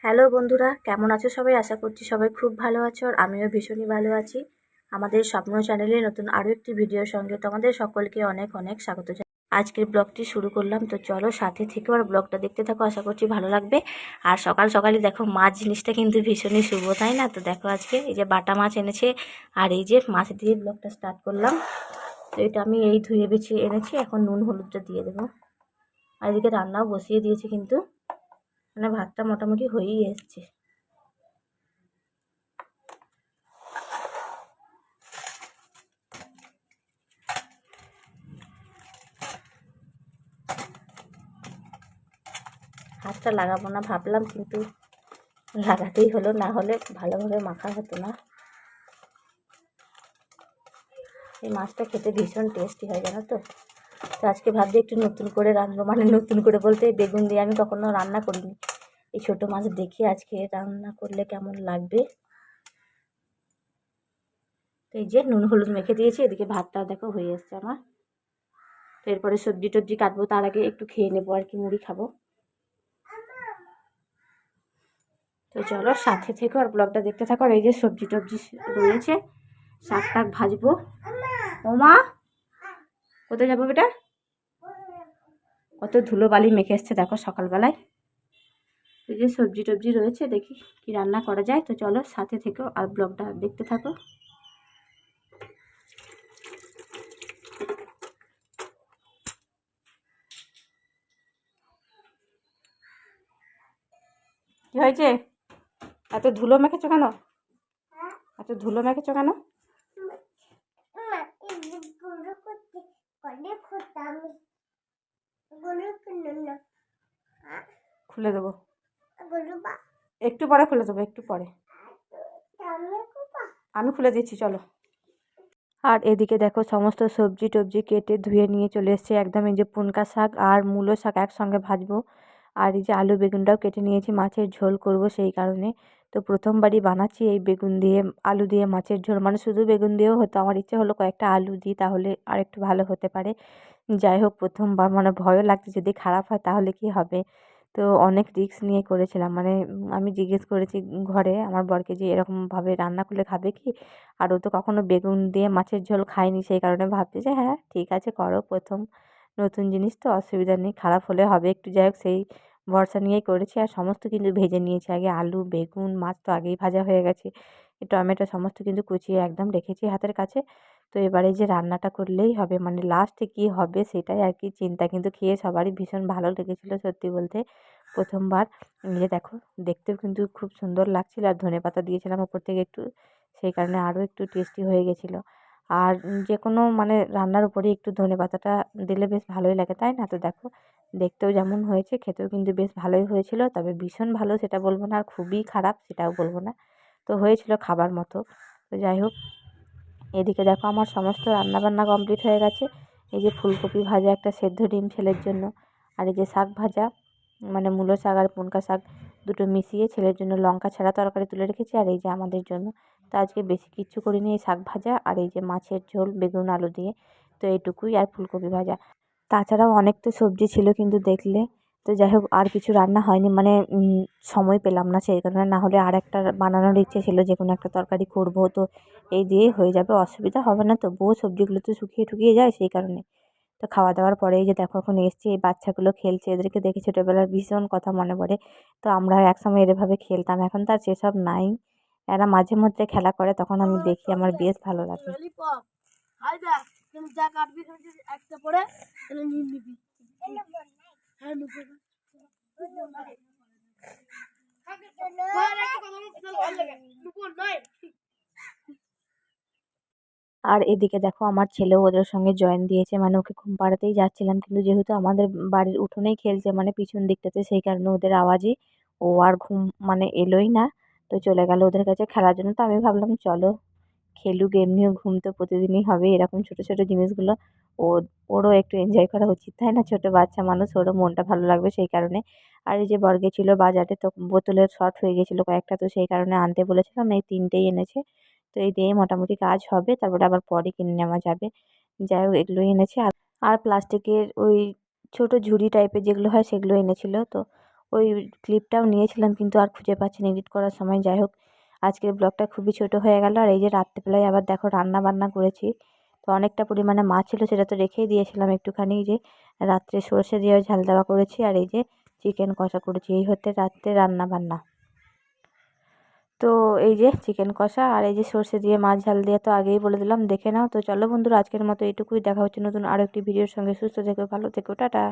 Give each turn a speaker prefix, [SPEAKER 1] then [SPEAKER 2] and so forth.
[SPEAKER 1] Hello বন্ধুরা, কেমন আছো সবাই? আশা করছি সবাই খুব ভালো আছো আর আমিও ভীষণই ভালো আছি। আমাদের স্বপ্ন চ্যানেলে নতুন আরও একটি ভিডিওর সঙ্গে তোমাদের সকলকে অনেক অনেক স্বাগত জানাই। আজকের ব্লগটি শুরু করলাম, তো চলো সাথে থেকে আর ব্লগটা দেখতে থাকো, আশা করছি ভালো লাগবে। আর সকাল সকালই দেখো মাছ জিনিসটা কিন্তু ভীষণই শুভ, তাই না? তো দেখো আজকে এই যে বাটা মাছ এনেছে আর এই যে মাছ দিয়ে ব্লগটা স্টার্ট করলাম। তো এটা আমি এই ধুয়ে বেছিয়ে এনেছি, এখন নুন হলুদটা দিয়ে দেবো। আর এদিকে রান্নাও বসিয়ে দিয়েছি, কিন্তু মানে ভাতটা মোটামুটি হয়েই এসছে। হাতটা লাগাবো না ভাবলাম, কিন্তু লাগাতেই হলো, না হলে ভালোভাবে মাখা হতো না। এই মাছটা খেতে ভীষণ টেস্টি হয়, জানো তো। তো আজকে ভাবছি একটু নতুন করে রান্নাবো, মানে নতুন করে বলতে বেগুন দিয়ে আমি কখনো রান্না করিনি। এই ছোটো মাছ দেখি আজকে রান্না করলে কেমন লাগবে। তো এই যে নুন হলুদ মেখে দিয়েছি, এদিকে ভাতটা দেখো হয়ে এসছে আমার। তো এরপরে সবজি টবজি কাটবো, তার আগে একটু খেয়ে নেবো আর কি, মুড়ি খাবো। তো চলো সাথে থেকো আর ব্লগটা দেখতে থাকো। আর এই যে সবজি টবজি রয়েছে, শাক টাক ভাজবো। ও মা, কোথায় যাবো বেটা? কত ধুলো বালি মেখে এসছে দেখো সকালবেলায়। এই যে সবজি টবজি রয়েছে, দেখি কি রান্না করা যায়। তো চলো সাথে থেকো আর ব্লগটা দেখতে থাকো। কি হয়েছে? এত ধুলো মেখেছো কেন? এত ধুলো মেখেছো কেন? খুলে দেবো, একটু পরে খুলে দেবো, একটু পরে আমি খুলে দিচ্ছি, চলো। আর এদিকে দেখো সমস্ত সবজি টবজি কেটে ধুয়ে নিয়ে চলে এসেছে একদম। এই যে পুনকা শাক আর মূলো শাক একসঙ্গে ভাজবো। আর এই যে আলু বেগুনটাও কেটে নিয়েছি, মাছের ঝোল করব সেই কারণে। তো প্রথমবারই বানাচ্ছি এই বেগুন দিয়ে আলু দিয়ে মাছের ঝোল, মানে শুধু বেগুন দিয়েও হতো, আমার ইচ্ছে হলো কয়েকটা আলু দিই, তাহলে আর একটু ভালো হতে পারে। যাই হোক, প্রথমবার মানে ভয়ও লাগছে যদি খারাপ হয় তাহলে কি হবে। তো অনেক রিস্ক নিয়ে করেছিলাম, মানে আমি জিজ্ঞেস করেছি ঘরে আমার বরকে যে এরকমভাবে রান্না করলে খাবে কি। আর ও তো কখনো বেগুন দিয়ে মাছের ঝোল খায়নি, সেই কারণে ভাবছি যে হ্যাঁ ঠিক আছে করো, প্রথম নতুন জিনিস তো অসুবিধা নেই, খারাপ হলে হবে একটু। যাই হোক, সেই ভরসা নিয়েই করেছি। আর সমস্ত কিন্তু ভেজে নিয়েছি আগে, আলু বেগুন মাছ তো আগেই ভাজা হয়ে গেছে। টমেটো সমস্ত কিন্তু কুচিয়ে একদম রেখেছি হাতের কাছে। তো এবারে যে রান্নাটা করলেই হবে, মানে লাস্টে কী হবে সেটাই আর কি চিন্তা। কিন্তু খেয়ে সবারই ভীষণ ভালো লেগেছিলো সত্যি বলতে, প্রথমবার। এই যে দেখো, দেখতেও কিন্তু খুব সুন্দর লাগছিল, আর ধনেপাতা দিয়েছিলাম ওপর থেকে একটু, সেই কারণে আরও একটু টেস্টি হয়ে গেছিলো। আর যে কোনো মানে রান্নার উপরে একটু ধনেপাতাটা দিলে বেশ ভালোই লাগে, তাই না? তো দেখো, দেখতেও যেমন হয়েছে খেতেও কিন্তু বেশ ভালোই হয়েছিল, তবে ভীষণ ভালো সেটা বলবো না, আর খুবই খারাপ সেটাও বলবো না। তো হয়েছিল খাবার মতো। তো যাই হোক, এদিকে দেখো আমার সমস্ত রান্নাবান্না কমপ্লিট হয়ে গেছে। এই যে ফুলকপি ভাজা, একটা সেদ্ধ ডিম ছেলের জন্য, আর এই যে শাক ভাজা, মানে মূলো শাক আর পুনকা শাক দুটো মিশিয়ে ছেলের জন্য লঙ্কা ছাড়া তরকারি তুলে রেখেছি, আর এই যে আমাদের জন্য। তো আজকে বেশি কিচ্ছু করিনি, এই শাক ভাজা আর এই যে মাছের ঝোল বেগুন আলু দিয়ে, তো এইটুকুই, আর ফুলকপি ভাজা। তাছাড়াও অনেক তো সবজি ছিল কিন্তু দেখলে। তো যাই হোক, আর কিছু রান্না হয়নি, মানে সময় পেলাম না সেই কারণে, না হলে আর একটা বানানোর ইচ্ছে ছিল, যে কোনো একটা তরকারি করবো। তো এই দিয়েই হয়ে যাবে, অসুবিধা হবে না। তবুও সবজিগুলো তো শুকিয়ে টুকিয়ে যায় সেই কারণে। তো খাওয়া দাওয়ার পরে এই যে দেখো এখন এসছি, এই বাচ্চাগুলো খেলছে, এদেরকে দেখে ছোটোবেলার ভীষণ কথা মনে পড়ে। তো আমরা একসময় এভাবে খেলতাম, এখন তো আর সেসব নাই। এরা মাঝে মধ্যে খেলা করে, তখন আমি দেখি, আমার বেশ ভালো লাগে। আর এদিকে দেখো আমার ছেলেও ওদের সঙ্গে জয়েন দিয়েছে, মানে ওকে ঘুম পাড়াতেই যাচ্ছিলাম, কিন্তু যেহেতু আমাদের বাড়ির উঠোনেই খেলছে, মানে পিছন দিকটাতে, সেই কারণে ওদের আওয়াজে ও আর ঘুম মানে এলোই না। তো চলে গেল ওদের কাছে খেলার জন্য। তো আমি ভাবলাম চলো খেলুক, এমনিও ঘুম তো প্রতিদিনই হবে, এরকম ছোট ছোট জিনিসগুলো ও ওরও একটু এনজয় করা উচিত, তাই না? ছোট বাচ্চা মানুষ, ওরও মনটা ভালো লাগবে সেই কারণে। আর এই যে বর গেছিল বাজারে, তো বোতলের শর্ট হয়ে গেছিলো কয়েকটা, তো সেই কারণে আনতে বলেছিলাম, এই 3টেই এনেছে। তো এই দিয়ে মোটামুটি কাজ হবে, তারপরে আবার পরে কিনে নেওয়া যাবে। যাই হোক, এগুলোই এনেছে। আর প্লাস্টিকের ওই ছোট ঝুড়ি টাইপের যেগুলো হয় সেগুলো এনেছিল। তো ওই ক্লিপটাও নিয়েছিলাম, কিন্তু আর খুঁজে পাচ্ছি না এডিট করার সময়। যাই হোক, আজকের ব্লগটা খুবই ছোট হয়ে গেল। আর এই যে রাত্রেবেলায় আবার দেখো রান্না বান্না করেছি। তো অনেকটা পরিমাণে মাছ ছিল, সেটা তো রেখেই দিয়েছিলাম একটুখানি। যে রাত্রে সর্ষে দিয়ে ঝাল দেওয়া করেছি, আর এই যে চিকেন কষা করেছি। এই হতে রাত্রে রান্না বান্না। তো এই যে চিকেন কষা আর এই যে সর্ষে দিয়ে মাছ ঝাল দিয়ে তো আগেই বলে দিলাম, দেখে নাও। তো চলো বন্ধুরা, আজকের মতো এইটুকুই। দেখা হচ্ছে নতুন আরও একটি ভিডিওর সঙ্গে। সুস্থ থেকো, ভালো থেকো, টাটা।